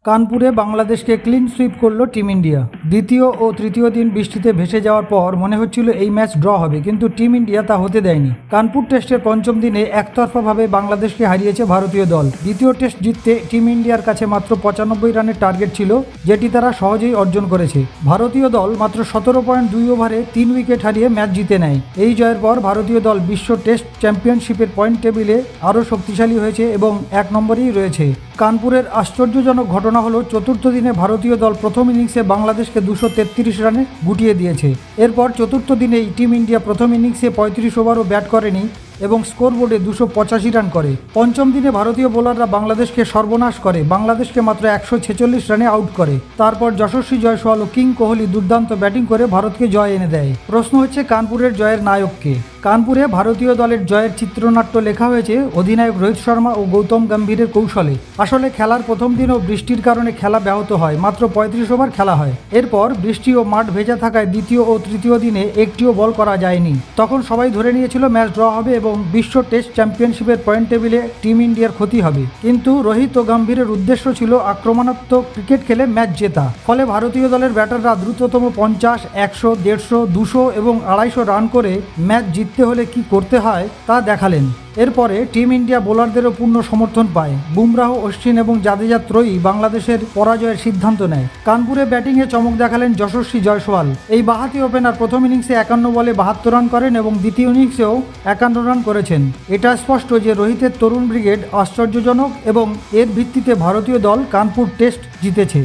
কানপুরে বাংলাদেশকে clean sweep করলো টিম ইন্ডিয়া। দ্বিতীয় ও তৃতীয় দিন বৃষ্টিতে ভেসে যাওয়ার পর মনে হচ্ছিল এই ম্যাচ ড্র হবে, কিন্তু টিম ইন্ডিয়া তা হতে দেয়নি। কানপুর টেস্টের পঞ্চম দিনে একতরফাভাবে বাংলাদেশকে হারিয়েছে ভারতীয় দল। দ্বিতীয় টেস্ট জিততে টিম ইন্ডিয়ার কাছে মাত্র 95 রানের টার্গেট ছিল, যেটি তারা সহজেই অর্জন করেছে। ভারতীয় দল মাত্র 17.2 ওভারে 3 উইকেট হারিয়ে ম্যাচ জিতে নেয়। এই জয়ের পর ভারতীয় দল বিশ্ব টেস্ট চ্যাম্পিয়নশিপের পয়েন্ট টেবিলে আরও শক্তিশালী হয়েছে এবং 1 নম্বরেই রয়েছে। কানপুরের আশ্চর্যজনক ঘটনা হলো, চতুর্থ দিনে ভারতীয় দল প্রথম ইনিংসে বাংলাদেশকে 233 রানে গুটিয়ে দিয়েছে। এরপর চতুর্থ দিনেই টিম ইন্ডিয়া প্রথম ইনিংসে 35 ওভারও ব্যাট করেনি এবং স্কোরবোর্ডে 285 রান করে। পঞ্চম দিনে ভারতীয় বোলাররা বাংলাদেশকে সর্বনাশ করে, বাংলাদেশকে মাত্র 146 রানে আউট করে। তারপর যশস্বী জয়সওয়াল ও কিং কোহলি দুর্দান্ত ব্যাটিং করে ভারতকে জয় এনে দেয়। প্রশ্ন হচ্ছে, কানপুরের জয়ের নায়ক কে? কানপুরে ভারতীয় দলের জয়ের চিত্রনাট্য লেখা হয়েছে অধিনায়ক রোহিত শর্মা ও গৌতম গম্ভীরের কৌশলে। আসলে খেলার প্রথম দিনও বৃষ্টির কারণে খেলা ব্যাহত হয়, মাত্র 35 ওভার খেলা হয়। এরপর বৃষ্টি ও মাঠ ভেজা থাকায় দ্বিতীয় ও তৃতীয় দিনে একটিও বল করা যায়নি। তখন সবাই ধরে নিয়েছিল ম্যাচ ড্র হবে এবং বিশ্ব টেস্ট চ্যাম্পিয়নশিপের পয়েন্ট টেবিলে টিম ইন্ডিয়ার ক্ষতি হবে। কিন্তু রোহিত ও গম্ভীরের উদ্দেশ্য ছিল আক্রমণাত্মক ক্রিকেট খেলে ম্যাচ জেতা। ফলে ভারতীয় দলের ব্যাটাররা দ্রুততম 50, 100, 150, 200 এবং 250 রান করে ম্যাচ জিততে হলে কি করতে হয় তা দেখালেন। এরপরে টিম ইন্ডিয়া বোলারদেরও পূর্ণ সমর্থন পায়। বুমরাহ, অশ্বিন এবং জাদেজা ত্রয়ী বাংলাদেশের পরাজয়ের সিদ্ধান্ত নেয়। কানপুরে ব্যাটিংয়ে চমক দেখালেন যশস্বী জয়সওয়াল। এই বাঁহাতি ওপেনার প্রথম ইনিংসে 51 বলে 72 রান করেন এবং দ্বিতীয় ইনিংসেও 51 রান করেছেন। এটা স্পষ্ট যে রোহিতের তরুণ ব্রিগেড আশ্চর্যজনক এবং এর ভিত্তিতে ভারতীয় দল কানপুর টেস্ট জিতেছে।